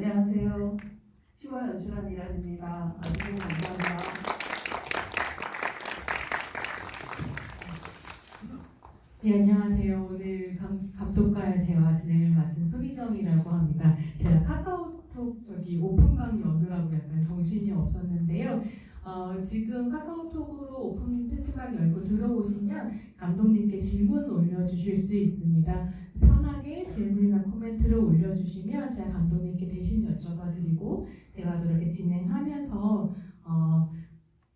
안녕하세요. 10월 연출한 이란입니다. 와주셔서 감사합니다. 네, 안녕하세요. 오늘 감독과의 대화 진행을 맡은 손희정이라고 합니다. 제가 카카오톡 오픈방 여느라고 약간 정신이 없었는데요. 지금 카카오톡으로 오픈 채팅방 열고 들어오시면 감독님께 질문 올려주실 수 있습니다. 편하게 질문이나 코멘트를 올려주시면 제가 감독님께 대신 여쭤봐드리고 대화도 이렇게 진행하면서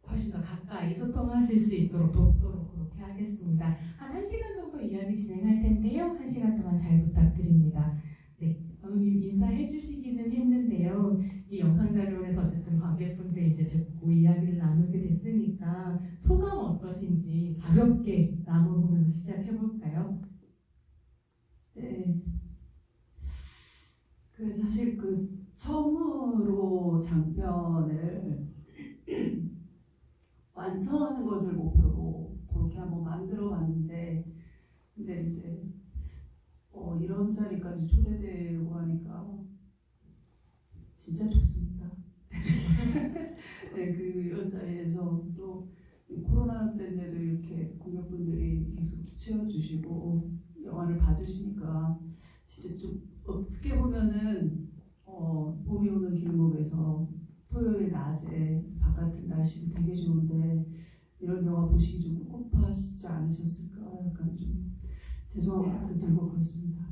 훨씬 더 가까이 소통하실 수 있도록 돕도록 그렇게 하겠습니다. 한 1시간 정도 이야기 진행할 텐데요. 1시간 동안 잘 부탁드립니다. 네, 감독님 인사해 주시기는 했는데요. 이 영상 자료에서 어쨌든 관객분들 이제 뵙고 이야기를 나누게 됐으니까 소감 어떠신지 가볍게 나눠보면서 시작해볼까요? 네. 사실 처음으로 장편을 완성하는 것을 목표로 그렇게 한번 만들어 봤는데, 근데 이제 이런 자리까지 초대되고 하니까 진짜 좋습니다. 네, 그리고 이런 자리에서 또 코로나 때인데도 이렇게 고객분들이 계속 채워주시고 영화를 봐주시니까 진짜 좀 어떻게 보면은 봄이 오는 길목에서 토요일 낮에 바깥은 날씨도 되게 좋은데 이런 영화 보시기 좀 꿉꿉하시지 않으셨을까, 약간 좀 죄송한 마음도 들고 그렇습니다.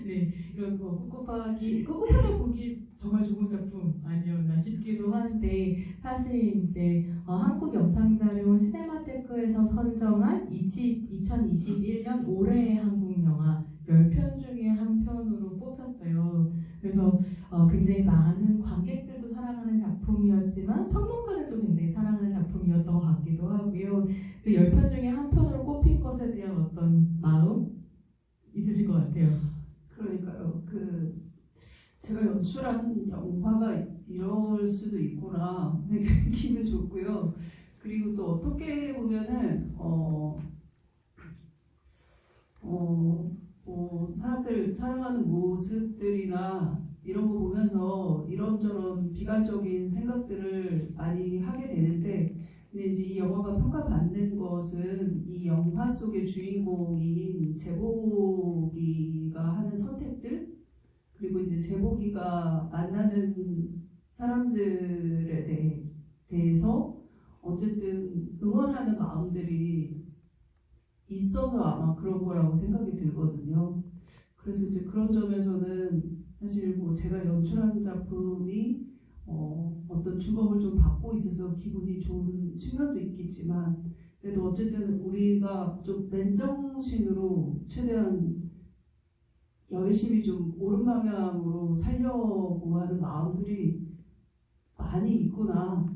네, 이런 꿉꿉하다 보기 정말 좋은 작품 아니었나 싶기도 한데, 사실 이제 한국 영상자료 시네마테크에서 선정한 2021년 올해의 한국 영화 10편 중에 한 편으로 뽑혔어요. 그래서 굉장히 많은 관객들도 사랑하는 작품이었지만 평론가들도 굉장히 사랑하는 작품이었던 것 같기도 하고요. 그 10편 중에 한 편으로 꼽힌 것에 대한 어떤 마음 있으실 것 같아요. 그러니까요. 제가 연출한 영화가 이럴 수도 있구나. 되게 기분 좋고요. 그리고 또 어떻게 보면은 사람들 사랑하는 모습들이나 이런 거 보면서 이런저런 비관적인 생각들을 많이 하게 되는데, 근데 이제 이 영화가 평가받는 것은 이 영화 속의 주인공인 제복이가 하는 선택들, 그리고 이제 제복이가 만나는 사람들에 대해서 어쨌든 응원하는 마음들이 있어서 아마 그런 거라고 생각이 들거든요. 그래서 이제 그런 점에서는 사실 제가 연출한 작품이 어떤 주목을 좀 받고 있어서 기분이 좋은 측면도 있겠지만, 그래도 어쨌든 우리가 좀 맨정신으로 최대한 열심히 좀 옳은 방향으로 살려고 하는 마음들이 많이 있구나.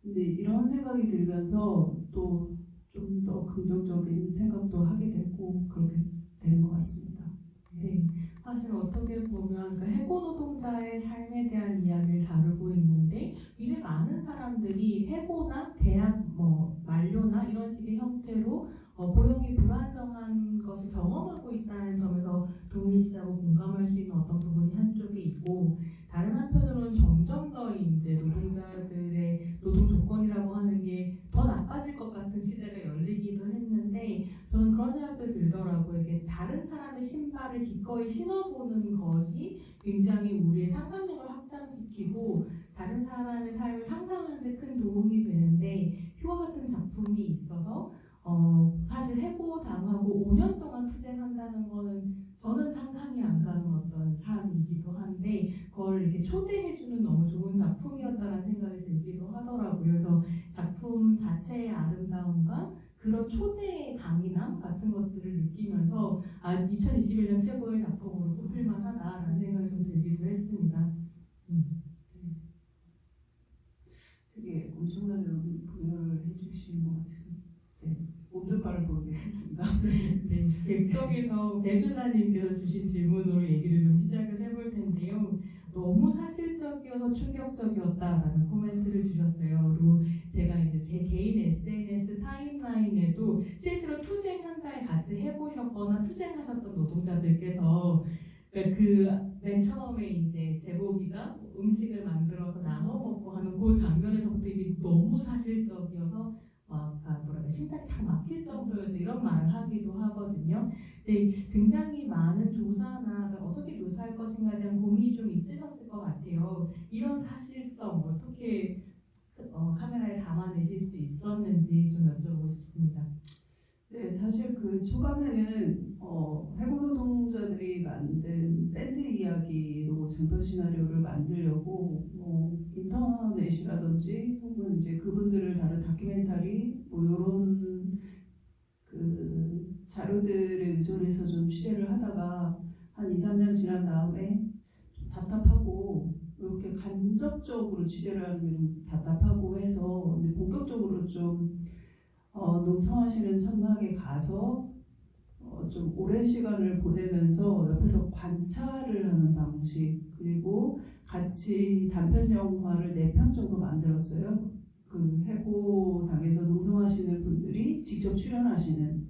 근데 이런 생각이 들면서 또 좀 더 긍정적인 생각도 하게 되고 그렇게 되는 것 같습니다. 네, 사실 어떻게 보면 해고 노동자의 삶에 대한 이야기를 다루고 있는데, 이제 많은 사람들이 해고나 계약 만료나 이런 식의 형태로 고용이 불안정한 것을 경험하고 있다는 점에서 동일시하고 공감할 수 있는 어떤 부분이 한쪽에 있고, 다른 한편으로는 점점 더 이제 노동자들의 노동 조건이라고 하는 게 더 나빠질 것 같은 시대가 열리기도 했는데, 저는 그런 생각도 들더라고요. 이게 다른 사람의 신발을 기꺼이 신어보는 것이 굉장히 우리의 상상력을 확장시키고 다른 사람의 삶을 상상하는 데 큰 도움이 되는데, 휴가 같은 작품이 있어서 사실 해고당하고 5년 동안 투쟁한다는 거는 저는 상상이 안 가는 어떤 삶이기도 한데, 그걸 이렇게 초대해주는 너무 좋은 작품이었다는 생각이 들기도 하더라고요. 그래서 작품 자체의 아름다움과 그런 초대의 강인함 같은 것들을 느끼면서 2021년 최고의 작품으로 꼽힐만 하다라는 생각이 좀 들기도 했습니다. 되게 엄청나게 부여를 해주신 것 같아서 몸둘바를 모르겠습니다. 네, 객석에서 백은하님께서 주신 질문으로 얘기를 좀 시작을 해볼 텐데요. 너무 사실적이어서 충격적이었다라는 코멘트를 주셨어요. 그리고 제가 이제 제 개인 SNS 타임라인에도 실제로 투쟁 현장에 같이 해보셨거나 투쟁하셨던 노동자들께서 그러니까 그 맨 처음에 이제 제보기가 음식을 만들어서 나눠 먹고 하는 그 장면에서부터 이게 너무 사실적이어서 뭐랄까 심장이 다 막힐 정도였다 이런 말을 하기도 하거든요. 근데 굉장히 많은 조사나 어떻게 묘사할 것인가에 대한 고민이 좀 있으셨을 것 같아요. 이런 사실성 어떻게 카메라에 담아내실 수 있었는지 좀 여쭤보고 싶습니다. 네, 사실 그 초반에는 해고 노동자들이 만든 밴드 이야기로 장편 시나리오를 만들려고 인터넷이라든지 혹은 이제 그분들을 다룬 다큐멘터리 뭐 이런 그 자료들에 의존해서 좀 취재를 하다가 한 2, 3년 지난 다음에 좀 답답하고 이렇게 간접적으로 취재를 하는 게 좀 답답하고 해서 이제 본격적으로 좀 농성하시는 천막에 가서 좀 오랜 시간을 보내면서 옆에서 관찰을 하는 방식 그리고 같이 단편 영화를 4편 정도 만들었어요. 그 해고당에서 농성하시는 분들이 직접 출연하시는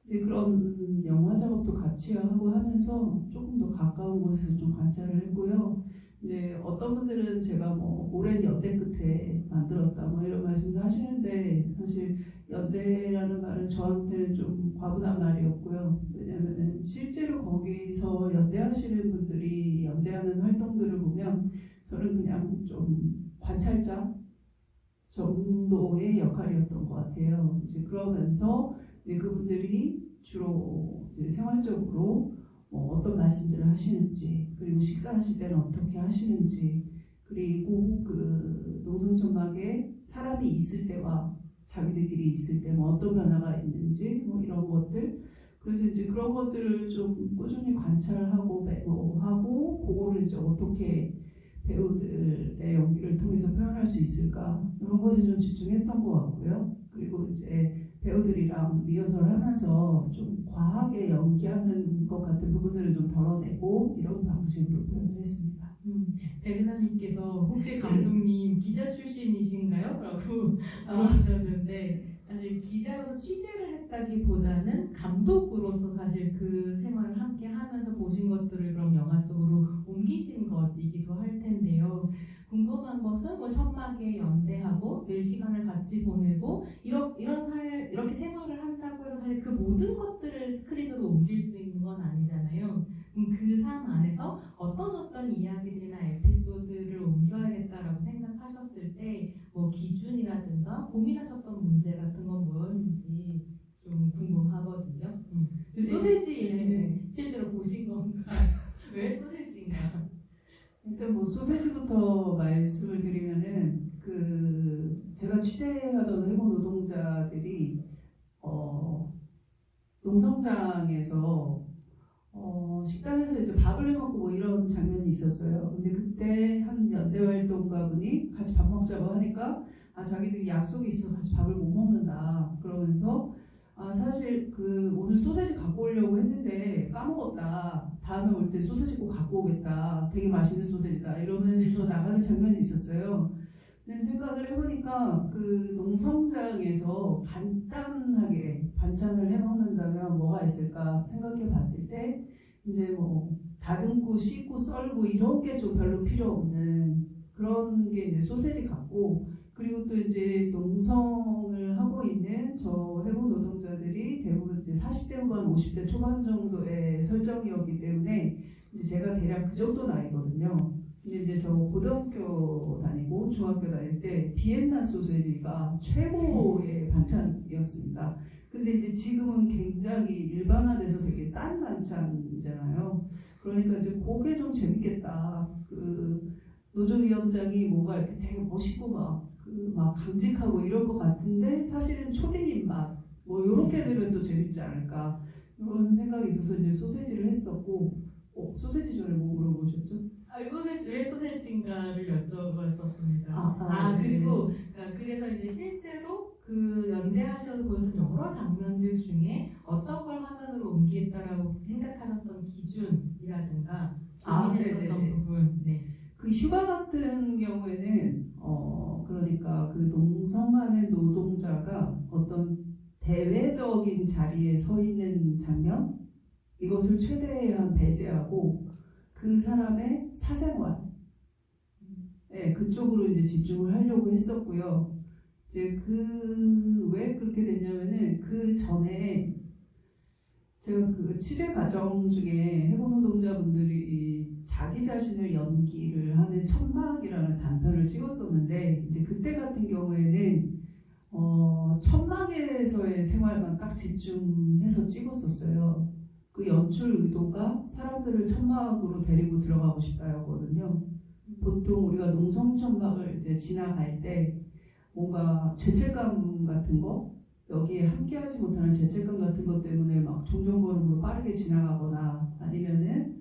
이제 그런 영화 작업도 같이 하고 하면서 조금 더 가까운 곳에서 좀 관찰을 했고요. 이제 어떤 분들은 제가 뭐 오랜 연대 끝에 만들었다 뭐 이런 말씀도 하시는데 사실 연대라는 말은 저한테는 좀 과분한 말이었고요. 왜냐면은 실제로 거기서 연대하시는 분들이 연대하는 활동들을 보면 저는 그냥 좀 관찰자 정도의 역할이었던 것 같아요. 이제 그러면서 이제 그분들이 주로 이제 생활적으로 어떤 말씀들을 하시는지 그리고 식사하실 때는 어떻게 하시는지 그리고 그 농성천막에 사람이 있을 때와 자기들끼리 있을 때 뭐 어떤 변화가 있는지 뭐 이런 것들 그래서 이제 그런 것들을 좀 꾸준히 관찰하고 메모하고 그거를 이제 어떻게 배우들의 연기를 통해서 표현할 수 있을까 이런 것에 좀 집중했던 것 같고요. 그리고 이제 배우들이랑 리허설을 하면서 좀 과하게 연기하는 것 같은 부분들을 좀 덜어내고 이런 방식으로 표현을 했습니다. 백은하님께서 혹시 감독님 기자 출신이신가요? 라고 물어주셨는데 사실 기자로서 취재를 했다기보다는 감독으로서 사실 그 생활을 함께 하면서 보신 것들을 그럼 영화 속으로 옮기신 것이기도 할 텐데요. 궁금한 것은 뭐 천막에 연대하고 늘 시간을 같이 보내고 이렇게 생활을 한다고 해서 사실 그 모든 것들을 스크린으로 옮길 수 있는 건 아니잖아요. 그 삶 안에서 어떤 이야기들이나 에피소드를 옮겨야겠다라고 생각하셨을 때 뭐 기준이라든가 고민하셨던 문제 같은 건 뭐였는지 좀 궁금하거든요. 그 소세지 얘기는 실제로 보신 건가요? 왜 소세지인가? 일단 뭐 소세지부터 말씀을 드리면은 그 제가 취재하던 해고 노동자들이 농성장에서 식당에서 이제 밥을 해 먹고 뭐 이런 장면이 있었어요. 근데 그때 한 연대 활동가분이 같이 밥 먹자고 하니까 자기들이 약속이 있어 같이 밥을 못 먹는다 그러면서 사실 그 오늘 소세지 갖고 오려고 했는데 까먹었다. 다음에 올 때 소세지 꼭 갖고 오겠다. 되게 맛있는 소세지다. 이러면서 나가는 장면이 있었어요. 근데 생각을 해보니까 그 농성장에서 간단하게 반찬을 해 먹는다면 뭐가 있을까 생각해 봤을 때 이제 뭐 다듬고 씻고 썰고 이런 게 좀 별로 필요 없는 그런 게 이제 소세지 같고 그리고 또 이제 농성을 하고 있는 저 해고 노동자들이 대부분 이제 40대 후반 50대 초반 정도의 설정이었기 때문에 이제 제가 대략 그 정도 나이거든요. 근데 이제 저 고등학교 다니고 중학교 다닐 때 비엔나 소세지가 최고의 반찬이었습니다. 근데 이제 지금은 굉장히 일반화돼서 되게 싼 반찬이잖아요. 그러니까 이제 그게 좀 재밌겠다. 그 노조위원장이 뭔가 이렇게 되게 멋있고 막 강직하고 이럴 것 같은데 사실은 초딩 입맛 뭐 이렇게 되면 또 재밌지 않을까 이런 생각이 있어서 이제 소세지를 했었고 소세지 전에 뭐 물어보셨죠? 소세지 왜 소세지인가를 여쭤봤었습니다. 네. 그리고 그래서 이제 실제로 그 연대하셔서 보였던 여러 장면들 중에 어떤 걸 화면으로 옮기겠다라고 생각하셨던 기준이라든가 고민했었던 부분. 네. 그 휴가 같은 경우에는 그러니까 그 농성하는 노동자가 어떤 대외적인 자리에 서 있는 장면 이것을 최대한 배제하고 그 사람의 사생활, 네, 그쪽으로 이제 집중을 하려고 했었고요. 이제 왜 그렇게 됐냐면은 그 전에 제가 그 취재 과정 중에 해고 노동자분들이 자기 자신을 연기를 하는 천막이라는 단편을 찍었었는데 이제 그때 같은 경우에는 천막에서의 생활만 딱 집중해서 찍었었어요. 그 연출 의도가 사람들을 천막으로 데리고 들어가고 싶다였거든요. 보통 우리가 농성천막을 이제 지나갈 때 뭔가 죄책감 같은 거, 여기에 함께하지 못하는 죄책감 같은 것 때문에 막 종종걸음으로 빠르게 지나가거나 아니면은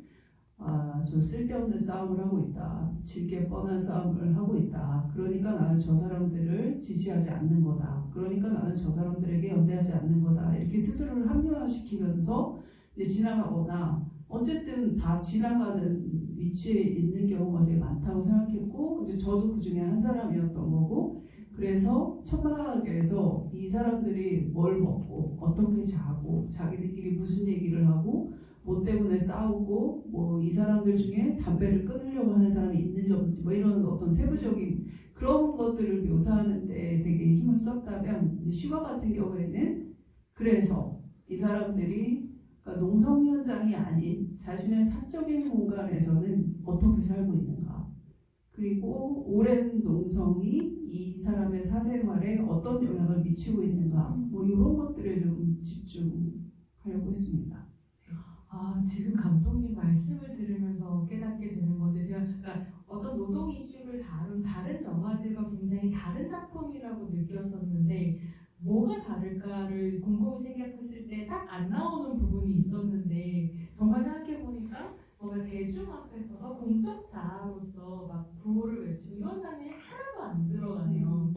저 쓸데없는 싸움을 하고 있다, 질게 뻔한 싸움을 하고 있다, 그러니까 나는 저 사람들을 지지하지 않는 거다, 그러니까 나는 저 사람들에게 연대하지 않는 거다, 이렇게 스스로를 합리화시키면서 이제 지나가거나 어쨌든 다 지나가는 위치에 있는 경우가 되게 많다고 생각했고 이제 저도 그 중에 한 사람이었던 거고 그래서 천막에서 이 사람들이 뭘 먹고 어떻게 자고 자기들끼리 무슨 얘기를 하고 뭐 때문에 싸우고 뭐 이 사람들 중에 담배를 끊으려고 하는 사람이 있는지 없는지 뭐 이런 어떤 세부적인 그런 것들을 묘사하는데 되게 힘을 썼다면 이제 슈가 같은 경우에는 그래서 이 사람들이 그러니까 농성 현장이 아닌 자신의 사적인 공간에서는 어떻게 살고 있는가, 그리고 오랜 농성이 이 사람의 사생활에 어떤 영향을 미치고 있는가, 뭐 이런 것들에 좀 집중하려고 했습니다. 지금 감독님 말씀을 들으면서 깨닫게 되는 건데 제가 그러니까 어떤 노동 이슈를 다룬 다른 영화들과 굉장히 다른 작품이라고 느꼈었는데 뭐가 다를까를 곰곰이 생각했을 때 딱 안 나오는 부분이 있었는데 정말 생각해보니까 뭔가 대중 앞에 서서 공적 자아로서 막 구호를 외치고 이런 장면이 하나도 안 들어가네요.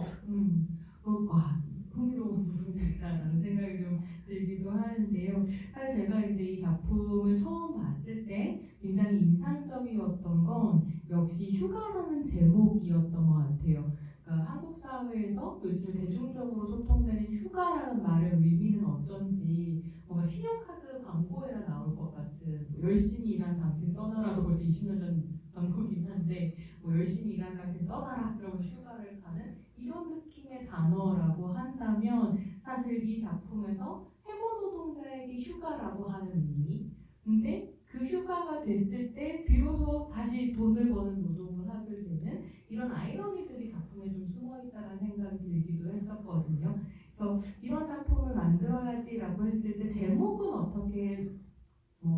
와, 흥미로운 부분이 있다라는 생각이 좀 들기도 하는데요. 사실 제가 이제 이 작품을 처음 봤을 때 굉장히 인상적이었던 건 역시 휴가라는 제목이었던 것 같아요. 그러니까 한국 사회에서 요즘 대중적으로 소통되는 휴가라는 말의 의미는 어쩐지 뭔가 신용카드 광고에나 나올 것 같은 뭐 열심히 일한 당신 떠나라도 벌써 20년 전 광고긴 한데 뭐 열심히 일한 당신 떠나라 그러고 휴가를 가는 이런 느낌의 단어라고 한다면 사실 이 작품에서 해고 노동자에게 휴가라고 하는 의미 근데 그 휴가가 됐을 때 비로소 다시 돈을 버는 노동을 하게 되는 이런 아이러니들이 작품에 좀 숨어있다는 생각이 들기도 했었거든요. 그래서 이런 작품을 만들어야지라고 했을 때 제목은 어떻게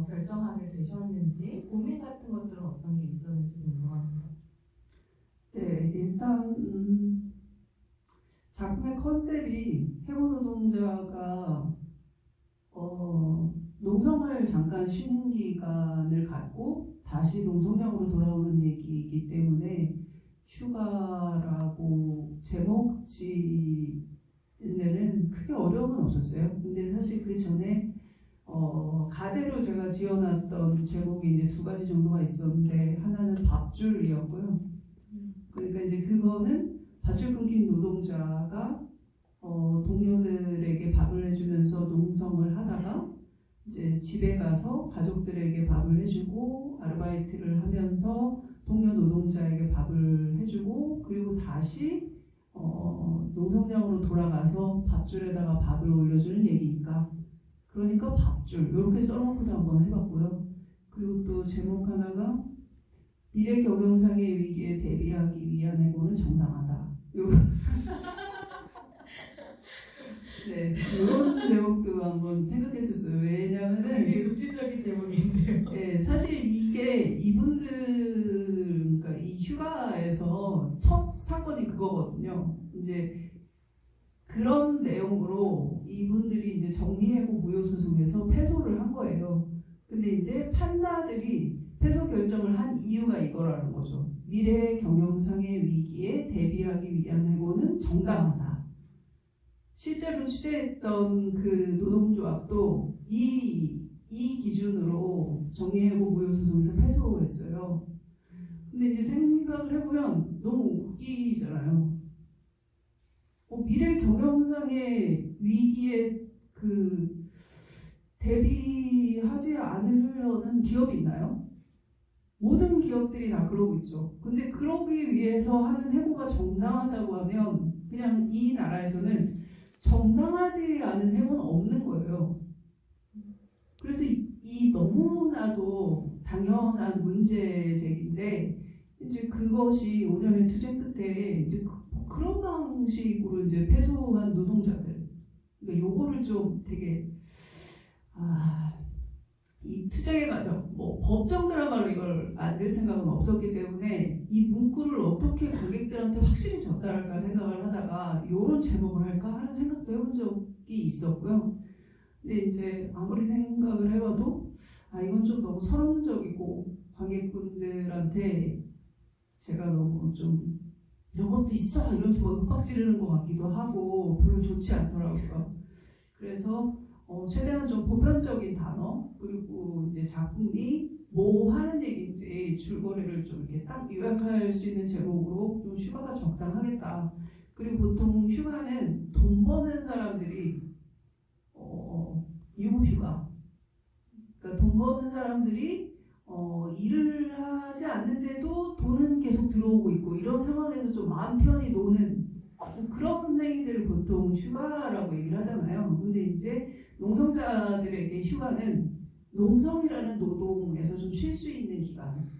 결정하게 되셨는지 고민 같은 것들은 어떤 게 있었는지 궁금합니다. 네, 일단 작품의 컨셉이 해고 노동자가 농성을 잠깐 쉬는 기간을 갖고 다시 농성장으로 돌아오는 얘기이기 때문에 휴가라고 제목 짓는 크게 어려움은 없었어요. 근데 사실 그 전에 가제로 제가 지어놨던 제목이 이제 두 가지 정도가 있었는데 하나는 밥줄이었고요. 그러니까 이제 그거는 밧줄 끊긴 노동자가 동료들에게 밥을 해주면서 농성을 하다가 이제 집에 가서 가족들에게 밥을 해주고 아르바이트를 하면서 동료 노동자에게 밥을 해주고 그리고 다시 농성장으로 돌아가서 밥줄에다가 밥을 올려주는 얘기니까 그러니까 밥줄 이렇게 써놓고도 한번 해봤고요. 그리고 또 제목 하나가 미래 경영상의 위기에 대비하기 위한 해고는 정당하다. 네, 이런 제목도 한번 생각했었어요. 왜냐하면은 되게 극진적인 제목인데요. 네, 사실 이게 이분들 그러니까 이 휴가에서 첫 사건이 그거거든요. 이제 그런 내용으로 이분들이 이제 정리해고 무효소송에서 패소를 한 거예요. 근데 이제 판사들이 패소 결정을 한 이유가 이거라는 거죠. 미래 경영상의 위기에 대비하기 위한 해고는 정당하다. 실제로 취재했던 그 노동조합도 이 기준으로 정리해고 무효소송에서 패소했어요. 근데 이제 생각을 해보면 너무 웃기잖아요. 미래 경영상의 위기에 대비하지 않으려는 기업이 있나요? 모든 기업들이 다 그러고 있죠. 근데 그러기 위해서 하는 해고가 정당하다고 하면 그냥 이 나라에서는 정당하지 않은 해고는 없는 거예요. 그래서 이 너무나도 당연한 문제 제기인데 이제 그것이 5년의 투쟁 끝에 이제 그런 방식으로 이제 패소한 노동자들, 그러니까 요거를 좀 되게 이 투쟁의 과정, 뭐 법정 드라마로 이걸 만들 생각은 없었기 때문에 이 문구를 어떻게 관객들한테 확실히 전달할까 생각을 하다가 이런 제목을 할까 하는 생각도 해본 적이 있었고요. 근데 이제 아무리 생각을 해봐도 이건 좀 너무 선언적이고 관객분들한테 제가 너무 좀 이런 것도 있어 이러면서 막 윽박 지르는 것 같기도 하고 별로 좋지 않더라고요. 그래서 최대한 좀 보편적인 단어 그리고 이제 작품이 뭐 하는 얘기인지 줄거리를 좀 이렇게 딱 요약할 수 있는 제목으로 좀 휴가가 적당하겠다. 그리고 보통 휴가는 돈 버는 사람들이 유급휴가. 그러니까 돈 버는 사람들이 일을 하지 않는데도 돈은 계속 들어오고 있고 이런 상황에서 좀 마음 편히 노는 그런 행위들을 보통 휴가라고 얘기를 하잖아요. 근데 이제 농성자들에게 휴가는 농성이라는 노동에서 좀 쉴 수 있는 기간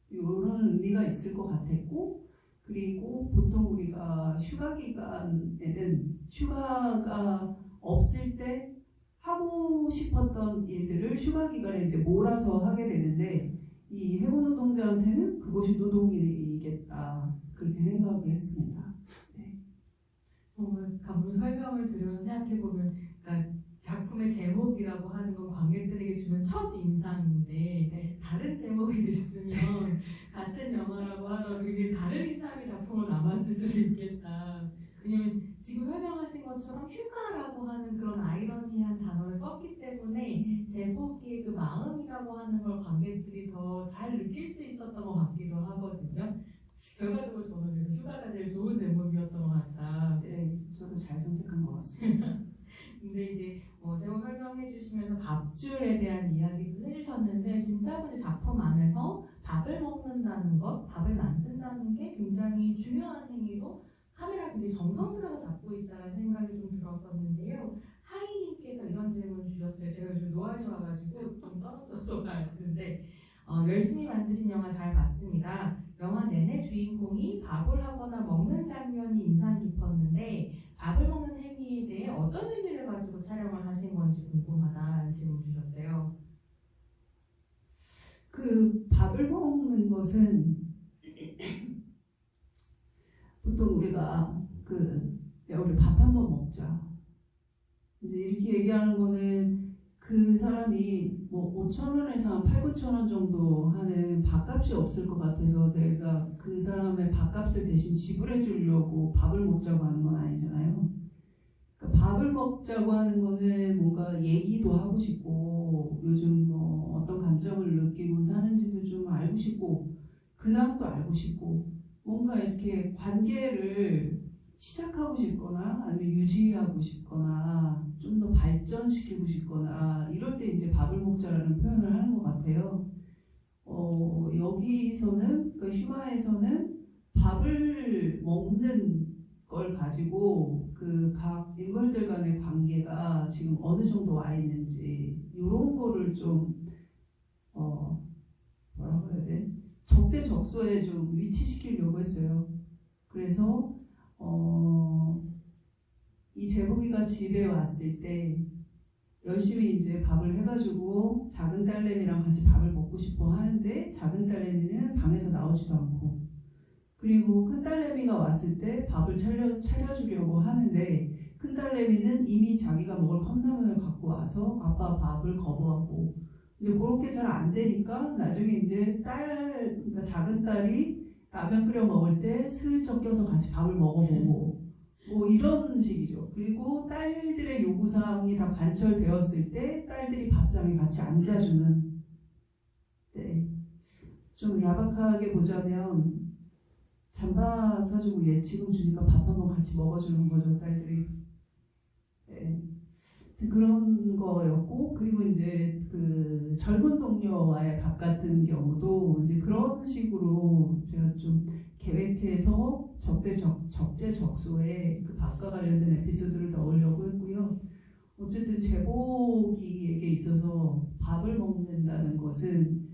이런 의미가 있을 것 같았고 그리고 보통 우리가 휴가 기간에는 휴가가 없을 때 하고 싶었던 일들을 휴가 기간에 이제 몰아서 하게 되는데 이 해고 노동자한테는 그것이 노동일이겠다 그렇게 생각을 했습니다. 가분 설명을 들으면서 생각해보면 그러니까 작품의 제목이라고 하는 건 관객들에게 주는 첫 인상인데 다른 제목이 됐으면 같은 영화라고 하더라도 이게 다른 이상의 작품으로 남았을 수도 있겠다. 왜냐면 지금 설명하신 것처럼 휴가라고 하는 그런 아이러니한 단어를 썼기 때문에 제목의 그 마음이라고 하는 걸 관객들이 더 잘 느낄 수 있었던 것 같기도 하거든요. 결과적으로 저는 그래서 휴가가 제일 좋은 제목이었던 것 같다. 네, 저도 잘 선택한 것 같습니다. 근데 이제 제목 설명해 주시면서 밥줄에 대한 이야기도 해주셨는데 진짜로 작품 안에서 밥을 먹는다는 것, 밥을 만든다는 게 굉장히 중요한 행위로 카메라 굉장히 정성 들여서 잡고 있다는 생각이 좀 들었었는데요. 하이님께서 이런 질문 주셨어요. 제가 요즘 노안이 와가지고 좀 떨어져서 가는데 열심히 만드신 영화 잘 봤습니다. 영화 내내 주인공이 밥을 하거나 먹는 장면이 인상 깊었는데 밥을 먹는 행위에 대해 어떤 의미를 가지고 촬영을 하신 건지 궁금하다는 질문 주셨어요. 그 밥을 먹는 것은 보통 우리가 우리 밥 한번 먹자 이제 이렇게 얘기하는 거는 그 사람이 뭐 5,000원에서 한 8,000~9,000원 정도 하는 밥값이 없을 것 같아서 내가 그 사람의 밥값을 대신 지불해 주려고 밥을 먹자고 하는 건 아니잖아요. 그러니까 밥을 먹자고 하는 거는 뭔가 얘기도 하고 싶고 요즘 뭐 어떤 감정을 느끼고 사는지도 좀 알고 싶고 근황도 알고 싶고 뭔가 이렇게 관계를 시작하고 싶거나 아니면 유지하고 싶거나 좀 더 발전시키고 싶거나 이럴 때 이제 밥을 먹자라는 표현을 하는 것 같아요. 여기서는 그러니까 휴가에서는 밥을 먹는 걸 가지고 그 각 인물들 간의 관계가 지금 어느 정도 와 있는지 이런 거를 좀 뭐라고 해야 돼? 적대적소에 좀 위치시키려고 했어요. 그래서 이 재복이가 집에 왔을 때 열심히 이제 밥을 해가지고 작은 딸내미랑 같이 밥을 먹고 싶어 하는데 작은 딸내미는 방에서 나오지도 않고 그리고 큰 딸내미가 왔을 때 밥을 차려주려고 하는데 큰 딸내미는 이미 자기가 먹을 컵라면을 갖고 와서 아빠 밥을 거부하고 이제 그렇게 잘 안 되니까 나중에 이제 그러니까 작은 딸이 라면 끓여 먹을 때 슬쩍 껴서 같이 밥을 먹어보고 뭐 이런 식이죠. 그리고 딸들의 요구사항이 다 관철되었을 때 딸들이 밥상에 같이 앉아주는 네. 좀 야박하게 보자면 잠바 사주고 예치금 주니까 밥 한번 같이 먹어주는 거죠. 딸들이 네. 그런 거였고, 그리고 이제 그 젊은 동료와의 밥 같은 경우도 이제 그런 식으로 제가 좀 계획해서 적재적소에 그 밥과 관련된 에피소드를 넣으려고 했고요. 어쨌든 제복이에게 있어서 밥을 먹는다는 것은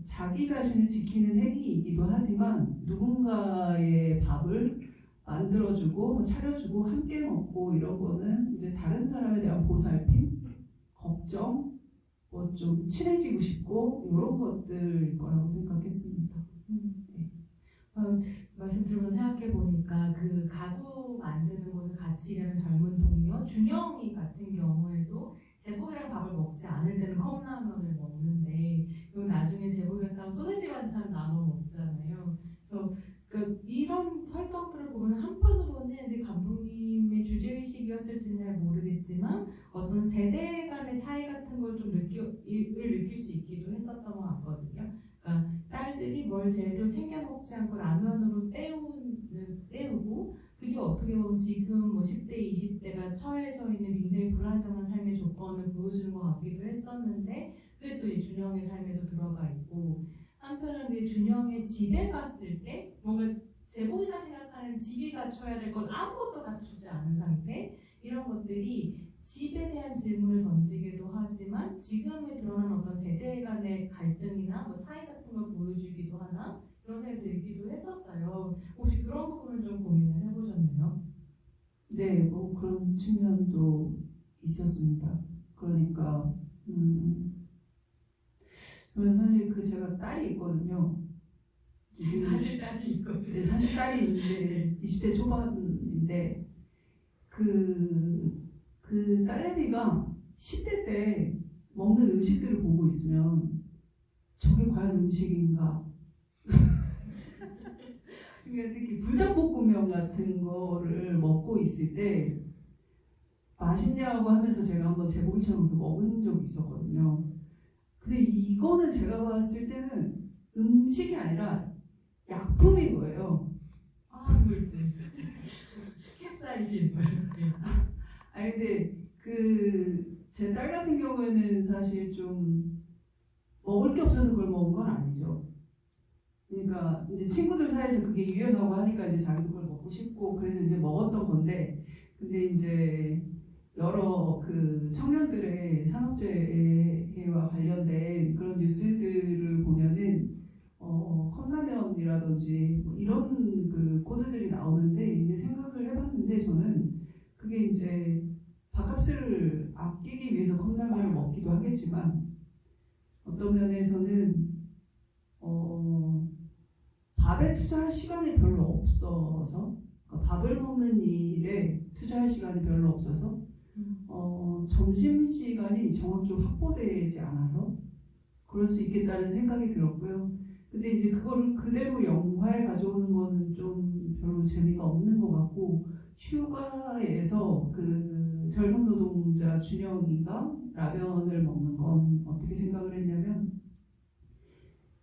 자기 자신을 지키는 행위이기도 하지만 누군가의 밥을 만들어주고 차려주고 함께 먹고 이런 거는 이제 다른 사람에 대한 보살핌, 걱정, 뭐 좀 친해지고 싶고 이런 것들일 거라고 생각했습니다. 말씀 들으면서 생각해 보니까 그 가구 만드는 곳에 같이 일하는 젊은 동료 준영이 같은 경우에도 제복이랑 밥을 먹지 않을 때는 컵라면을 먹는데 그리고 나중에 제복이랑 싸우면 소세지 반찬 나눠 먹잖아요. 그래서 이런 설정들을 보면 한편으로는 내 감독님의 주제의식이었을지는 잘 모르겠지만 어떤 세대 간의 차이 같은 걸 좀 느낄 수 있기도 했었던 것 같거든요. 그러니까 딸들이 뭘 제대로 챙겨 먹지 않고 라면으로 때우고 그게 어떻게 보면 지금 뭐 10대, 20대가 처해져 있는 굉장히 불안정한 삶의 조건을 보여주는 것 같기도 했었는데 그게 또 이 준영의 삶에도 들어가 있고 한편으로는 준영의 집에 갔을 때 뭔가 제복이가 생각하는 집이 갖춰야 될 건 아무것도 갖추지 않은 상태 이런 것들이 집에 대한 질문을 던지기도 하지만 지금에 드러난 어떤 세대 간의 갈등이나 뭐 차이 같은 걸 보여주기도 하나 그런 생각이 들기도 했었어요. 혹시 그런 부분을 좀 고민을 해보셨나요? 네, 뭐 그런 측면도 있었습니다. 그러니까 저는 사실 제가 딸이 있거든요. 사실 딸이 있거든요. 네, 사실 딸이 있는데 20대 초반인데 그 딸내미가 10대 때 먹는 음식들을 보고 있으면 저게 과연 음식인가? 그러니까 특히 불닭볶음면 같은 거를 먹고 있을 때 맛있냐고 하면서 제가 한번 제복이처럼 먹은 적이 있었거든요. 근데 이거는 제가 봤을 때는 음식이 아니라 약품인 거예요. 물질. 캡사이신. 아니 근데 제 딸 같은 경우에는 사실 좀 먹을 게 없어서 그걸 먹은 건 아니죠. 그러니까 이제 친구들 사이에서 그게 유행하고 하니까 이제 자기도 그걸 먹고 싶고 그래서 이제 먹었던 건데 근데 이제 여러 그 청년들의 산업재해와 관련된 그런 뉴스들을 보면은 컵라면이라든지 뭐 이런 그 코드들이 나오는데 이제 생각을 해봤는데 저는 그게 이제 밥값을 아끼기 위해서 컵라면을 먹기도 하겠지만 어떤 면에서는 밥에 투자할 시간이 별로 없어서 그러니까 밥을 먹는 일에 투자할 시간이 별로 없어서 점심시간이 정확히 확보되지 않아서 그럴 수 있겠다는 생각이 들었고요. 근데 이제 그거를 그대로 영화에 가져오는 거는 좀 별로 재미가 없는 것 같고 휴가에서 그 젊은 노동자 준영이가 라면을 먹는 건 어떻게 생각을 했냐면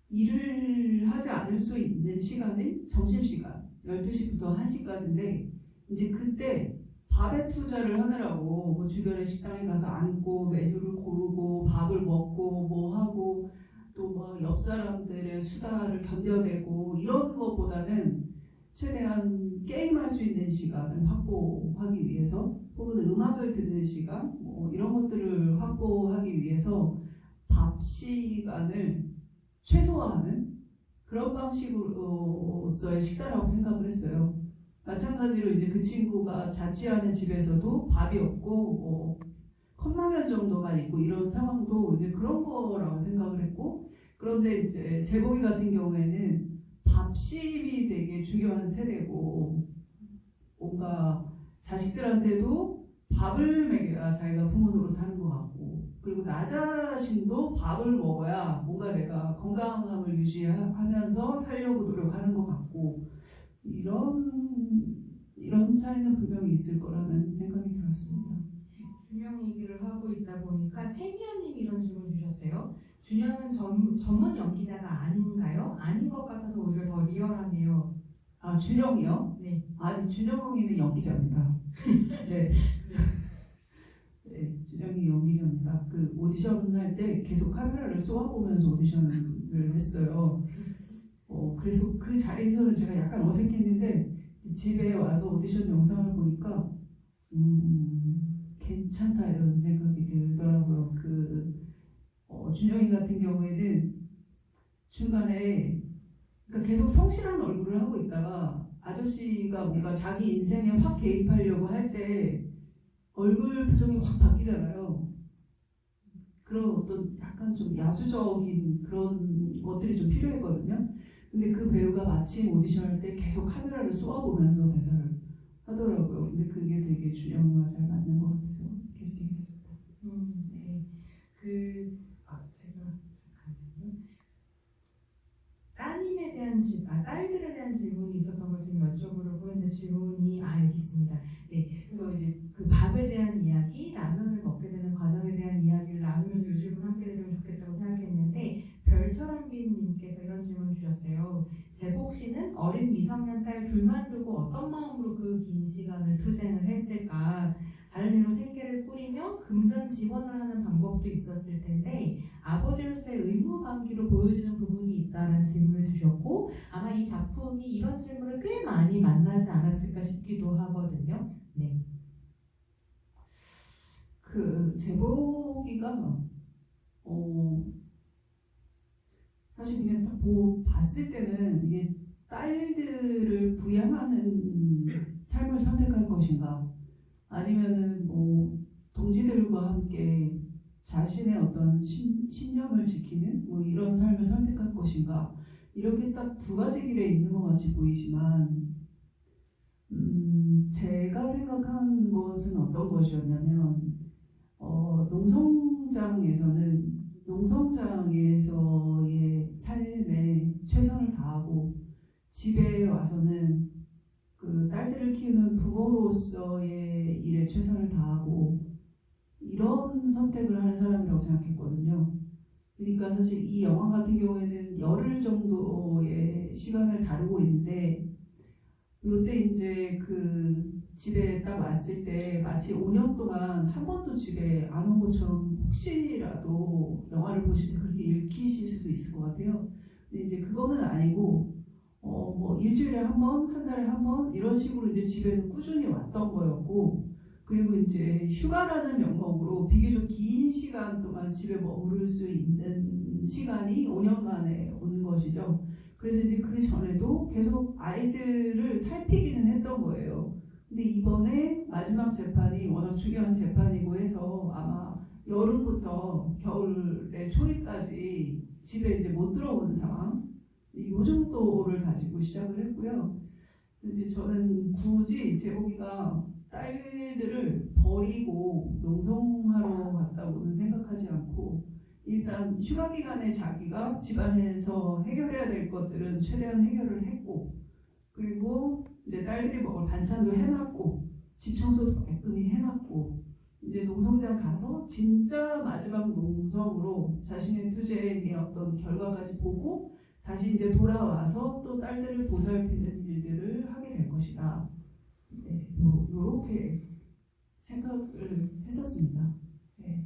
일을 하지 않을 수 있는 시간이 점심시간 12시부터 1시까지인데 이제 그때 밥에 투자를 하느라고 뭐 주변에 식당에 가서 앉고 메뉴를 고르고 밥을 먹고 뭐 하고 또 뭐 옆 사람들의 수다를 견뎌내고 이런 것보다는 최대한 게임할 수 있는 시간을 확보하기 위해서 혹은 음악을 듣는 시간 뭐 이런 것들을 확보하기 위해서 밥 시간을 최소화하는 그런 방식으로서의 식사라고 생각을 했어요. 마찬가지로 이제 그 친구가 자취하는 집에서도 밥이 없고 컵라면 정도만 있고 이런 상황도 이제 그런 거라고 생각을 했고 그런데 이제 제복이 같은 경우에는 밥심이 되게 중요한 세대고 뭔가 자식들한테도 밥을 먹여야 자기가 부모 노릇하는 것 같고 그리고 나 자신도 밥을 먹어야 뭔가 내가 건강함을 유지하면서 살려고 노력하는 것 같고 이런 차이는 분명히 있을 거라는 생각이 들었습니다. 준영 얘기를 하고 있다 보니까 채미아님이 이런 질문 주셨어요. 준영은 전문 연기자가 아닌가요? 아닌 것 같아서 오히려 더 리얼하네요. 아 준영이요? 네. 아니 준영이는 연기자입니다. 네. 네. 준영이 연기자입니다. 그 오디션 할 때 계속 카메라를 쏘아보면서 오디션을 했어요. 그래서 그 자리에서는 제가 약간 어색했는데 집에 와서 오디션 영상을 보니까 괜찮다 이런 생각이 들더라고요. 준영이 같은 경우에는 중간에 그러니까 계속 성실한 얼굴을 하고 있다가 아저씨가 뭔가 자기 인생에 확 개입하려고 할 때 얼굴 표정이 확 바뀌잖아요. 그런 어떤 약간 좀 야수적인 그런 것들이 좀 필요했거든요. 근데 그 배우가 마침 오디션 할 때 계속 카메라를 쏘아보면서 대사를 하더라고요. 근데 그게 되게 준영이와 잘 맞는 것 같아서 캐스팅했습니다. 네. 제가 잠깐만요. 딸들에 대한 질문이 있었던 걸 지금 여쭤보려고 했는데 질문이 여기 있습니다. 네, 그래서 이제 그 밥에 대한 이야기, 라면을 먹게 되는 과정에 대한 이야기를 나누면서 이 질문 함께 드리면 좋겠다고 생각했는데 별처럼비님께서 이런 질문 주셨어요. 제복 씨는 어린 미성년 딸 둘만 두고 어떤 마음으로 그 긴 시간을 투쟁을 했을까? 다른 일로 생계를 꾸리며 금전 지원을 하는 방법도 있었을 텐데 아버지로서의 의무감기로 보여지는 부분이 있다는 질문을 주셨고 아마 이 작품이 이런 질문을 꽤 많이 만나지 않았을까 싶기도 하거든요. 네. 그 제복이가 사실 그냥 딱 봤을 때는 이게 딸들을 부양하는 삶을 선택할 것인가 아니면은 뭐 동지들과 함께 자신의 어떤 신념을 지키는 뭐 이런 삶을 선택할 것인가 이렇게 딱 두 가지 길에 있는 것 같이 보이지만 제가 생각한 것은 어떤 것이었냐면 농성장에서의 삶에 최선을 다하고 집에 와서는 그 딸들을 키우는 부모로서의 일에 최선을 다하고 이런 선택을 하는 사람이라고 생각했거든요. 그러니까 사실 이 영화 같은 경우에는 열흘 정도의 시간을 다루고 있는데 이때 이제 그 집에 딱 왔을 때 마치 5년 동안 한 번도 집에 안 온 것처럼 혹시라도 영화를 보실 때 그렇게 읽히실 수도 있을 것 같아요. 근데 이제 그거는 아니고 뭐 일주일에 한 번, 한 달에 한 번 이런 식으로 이제 집에는 꾸준히 왔던 거였고 그리고 이제 휴가라는 명목으로 비교적 긴 시간 동안 집에 머무를 수 있는 시간이 5년 만에 온 것이죠. 그래서 이제 그 전에도 계속 아이들을 살피기는 했던 거예요. 근데 이번에 마지막 재판이 워낙 중요한 재판이고 해서 아마 여름부터 겨울의 초입까지 집에 이제 못 들어오는 상황 이 정도를 가지고 시작을 했고요. 이제 저는 굳이 제복이가 딸들을 버리고 농성하러 갔다고는 생각하지 않고 일단 휴가 기간에 자기가 집안에서 해결해야 될 것들은 최대한 해결을 했고 그리고 이제 딸들이 먹을 반찬도 해놨고 집 청소도 깔끔히 해놨고 이제 농성장 가서 진짜 마지막 농성으로 자신의 투쟁의 어떤 결과까지 보고 다시 이제 돌아와서 또 딸들을 보살피는 일들을 하게 될 것이다. 네, 요렇게 생각을 했었습니다. 네.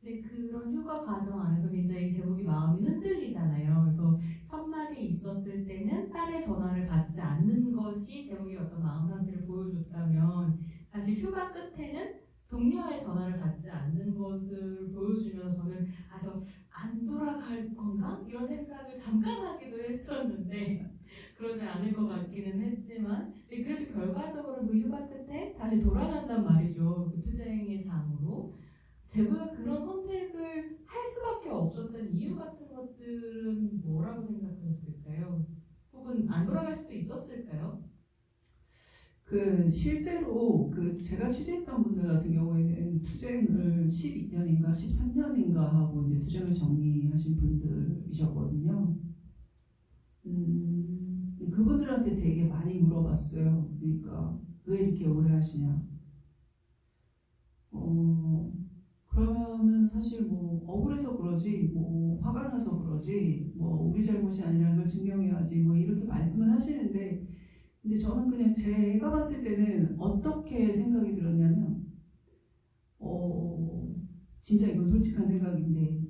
근데 그런 휴가 과정 안에서 굉장히 제복이 마음이 흔들리잖아요. 그래서 천막에 있었을 때는 딸의 전화를 받지 않는 것이 제복의 어떤 마음 상태를 보여줬다면 사실 휴가 끝에는 동료의 전화를 받지 않는 것을 보여주면서 저는 저 안 돌아갈 건가? 이런 생각을 잠깐 하기도 했었는데 그러지 않을 것 같기는 했지만 그래도 결과적으로 그 휴가 끝에 다시 돌아간단 말이죠. 그 투쟁의 장으로. 제가 그런 선택을 할 수밖에 없었던 이유 같은 것들은 뭐라고 생각하셨을까요? 혹은 안 돌아갈 수도 있었을까요? 그 실제로 그 제가 취재했던 분들 같은 경우에는 투쟁을 12년인가 13년인가 하고 이제 투쟁을 정리하신 분들이셨거든요. 그분들한테 되게 많이 물어봤어요. 그러니까 왜 이렇게 오래 하시냐? 그러면은 사실 뭐 억울해서 그러지, 뭐 화가 나서 그러지, 뭐 우리 잘못이 아니라는 걸 증명해야지, 뭐 이렇게 말씀을 하시는데. 근데 저는 그냥 제가 봤을 때는 어떻게 생각이 들었냐면 진짜 이건 솔직한 생각인데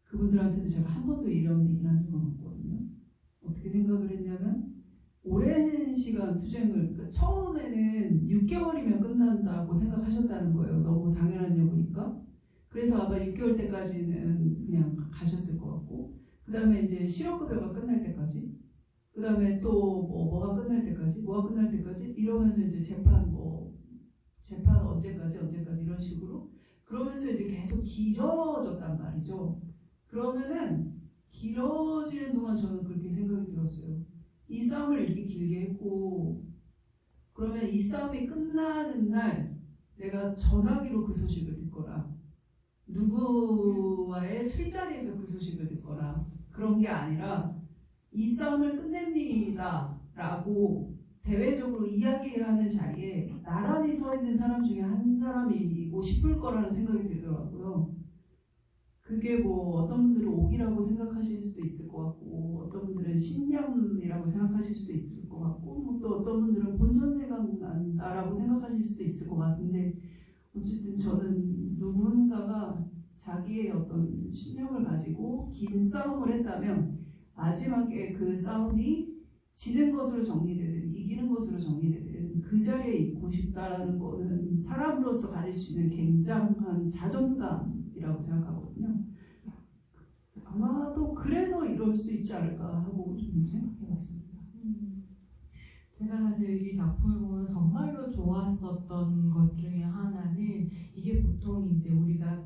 그분들한테도 제가 한 번도 이런 얘기를 한 적은 없거든요. 어떻게 생각을 했냐면 오랜 시간 투쟁을 그러니까 처음에는 6개월이면 끝난다고 생각하셨다는 거예요. 너무 당연한 여부니까. 그래서 아마 6개월 때까지는 그냥 가셨을 것 같고 그 다음에 이제 실업급여가 끝날 때까지 그 다음에 또 뭐가 끝날 때까지 이러면서 이제 재판 언제까지 이런 식으로 그러면서 이제 계속 길어졌단 말이죠. 그러면은 길어지는 동안 저는 그렇게 생각이 들었어요. 이 싸움을 이렇게 길게 했고 그러면 이 싸움이 끝나는 날 내가 전화기로 그 소식을 듣거나 누구와의 술자리에서 그 소식을 듣거나 그런 게 아니라 이 싸움을 끝냅니다 라고 대외적으로 이야기하는 자리에 나란히 서 있는 사람 중에 한 사람이고 싶을 거라는 생각이 들더라고요. 그게 뭐 어떤 분들은 옥이라고 생각하실 수도 있을 것 같고 어떤 분들은 신념이라고 생각하실 수도 있을 것 같고 뭐 또 어떤 분들은 본전 생각난다라고 생각하실 수도 있을 것 같은데 어쨌든 저는 누군가가 자기의 어떤 신념을 가지고 긴 싸움을 했다면 마지막에 그 싸움이 지는 것으로 정리되든 이기는 것으로 정리되든 그 자리에 있고 싶다라는 거는 사람으로서 가질 수 있는 굉장한 자존감이라고 생각하거든요. 아마도 그래서 이럴 수 있지 않을까 하고 좀 생각해봤습니다. 제가 사실 이 작품을 보면 정말로 좋았었던 것 중에 하나는 이게 보통 이제 우리가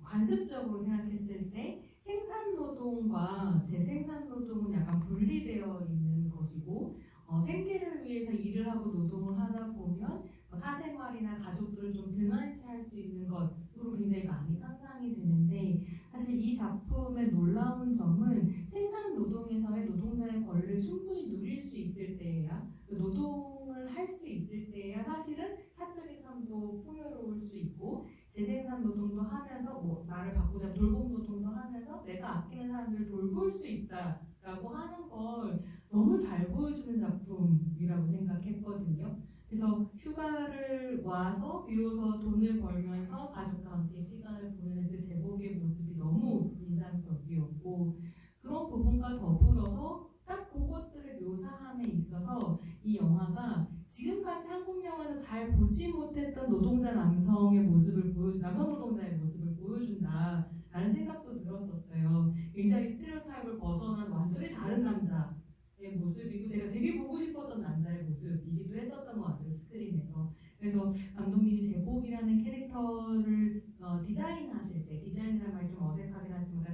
관습적으로 생각했을 때 생산노동과 재생산노동은 약간 분리되어 있는 것이고 생계를 위해서 일을 하고 노동을 하다 보면 사생활이나 가족들을 좀 등한시할 수 있는 것으로 굉장히 많이 상상이 되는데 사실 이 작품의 놀라운 점은 생산노동에서의 노동자의 권리를 충분히 누릴 수 있을 때에야 노동을 할 수 있을 때에야 사실은 사적인 삶도 풍요로울 수 있고 재생산 노동도 하면서 나를 바꾸자 돌봄 노동도 하면서 내가 아끼는 사람들을 돌볼 수 있다라고 하는 걸 너무 잘 보여주는 작품이라고 생각했거든요. 그래서 휴가를 와서 비로소 돈을 벌면서 가족과 함께 시간을 보내는 그 제복의 모습이 너무 인상적이었고 그런 부분과 더불어서 딱 그것들을 묘사함에 있어서 이 영화가 지금까지 한국 영화에서 잘 보지 못했던 노동자 남성의 모습을 남성 노동자의 모습을 보여준다라는 생각도 들었었어요. 굉장히 스테레오타입을 벗어난 완전히 다른 남자의 모습이고 제가 되게 보고 싶었던 남자의 모습이기도 했었던 것 같아요. 스크린에서. 그래서 감독님이 제복이라는 캐릭터를 디자인하실 때 디자인이라는 말이 좀 어색하긴 하지만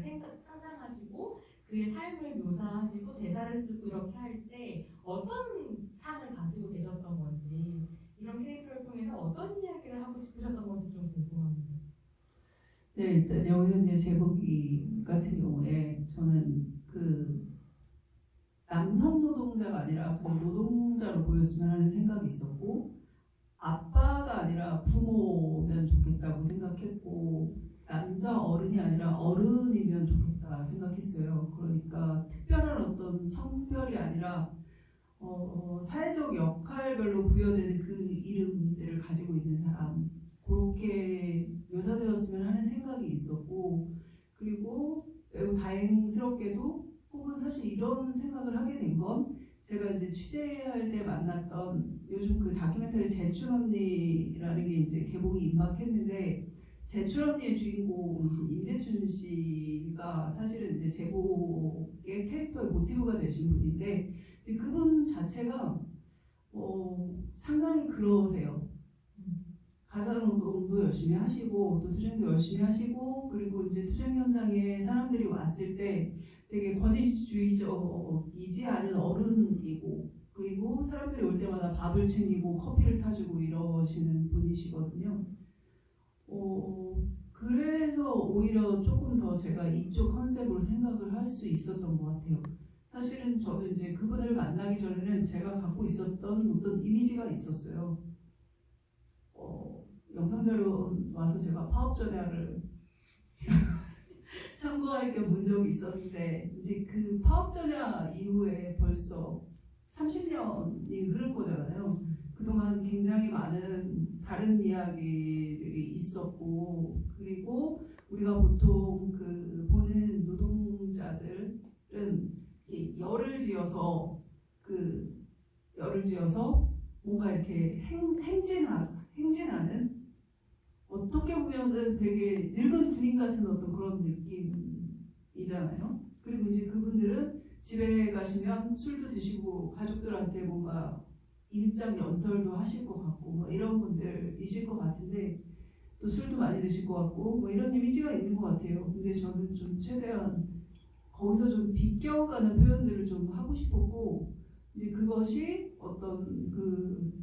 상상하시고 그의 삶을 묘사하시고 대사를 쓰고 이렇게 할 때 어떤 상을 가지고 계셨던 건지 이런 캐릭터를 통해서 어떤 이야기를 하고 싶으셨던 건지 좀 궁금합니다. 네, 일단 여기서 이제 제복이 같은 경우에 저는 그 남성 노동자가 아니라 그냥 노동자로 보였으면 하는 생각이 있었고 아빠가 아니라 부모면 좋겠다고 생각했고 남자 어른이 아니라 어른이면 좋겠다 생각했어요. 그러니까 특별한 어떤 성별이 아니라 사회적 역할별로 부여되는 그 이름들을 가지고 있는 사람 그렇게 묘사되었으면 하는 생각이 있었고 그리고 매우 다행스럽게도 혹은 사실 이런 생각을 하게 된 건 제가 이제 취재할 때 만났던 요즘 그 다큐멘터리 제출 언니라는 게 이제 개봉이 임박했는데 제출 언니의 주인공이신 임재춘 씨가 사실은 이제 제복의 캐릭터의 모티브가 되신 분인데 그분 자체가 상당히 그러세요. 가사노동도 열심히 하시고 또 투쟁도 열심히 하시고 그리고 이제 투쟁 현장에 사람들이 왔을 때 되게 권위주의적이지 않은 어른이고 그리고 사람들이 올 때마다 밥을 챙기고 커피를 타주고 이러시는 분이시거든요. 그래서 오히려 조금 더 제가 이쪽 컨셉으로 생각을 할 수 있었던 것 같아요. 사실은 저는 이제 그분을 만나기 전에는 제가 갖고 있었던 어떤 이미지가 있었어요. 영상자료 와서 제가 파업전야를 참고할 겸 본 적이 있었는데 이제 그 파업전야 이후에 벌써 30년이 흐른 거잖아요. 그동안 굉장히 많은 다른 이야기들이 있었고, 그리고 우리가 보통 그 보는 노동자들은 이 열을 지어서 뭔가 이렇게 행진하는, 어떻게 보면은 되게 늙은 군인 같은 어떤 그런 느낌이잖아요. 그리고 이제 그분들은 집에 가시면 술도 드시고 가족들한테 뭔가 일장 연설도 하실 것 같고 뭐 이런 분들이실 것 같은데, 또 술도 많이 드실 것 같고 뭐 이런 이미지가 있는 것 같아요. 근데 저는 좀 최대한 거기서 좀 비껴가는 표현들을 좀 하고 싶었고, 이제 그것이 어떤 그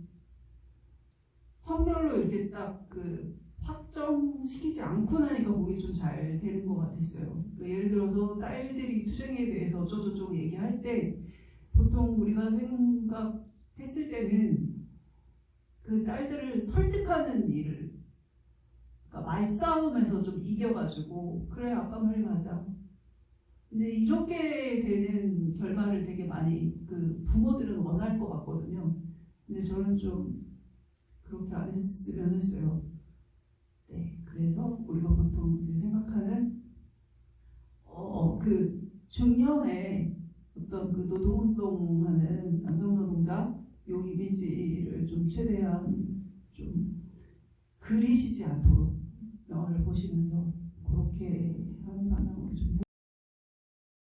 성별로 이렇게 딱 그 확정시키지 않고 나니까 그게 좀 잘 되는 것 같았어요. 그러니까 예를 들어서 딸들이 투쟁에 대해서 어쩌고저쩌고 얘기할 때 보통 우리가 생각했을 때는 그 딸들을 설득하는 일을, 그러니까 말싸움에서 좀 이겨가지고 그래 아빠 말이 맞아, 이제 이렇게 되는 결말을 되게 많이 그 부모들은 원할 것 같거든요. 근데 저는 좀 그렇게 안 했으면 했어요. 네, 그래서 우리가 보통 이제 생각하는 그 중년에 어떤 그 노동운동하는 남성 노동자 요 이미지를 좀 최대한 좀 그리시지 않도록 영화를 보시면서 그렇게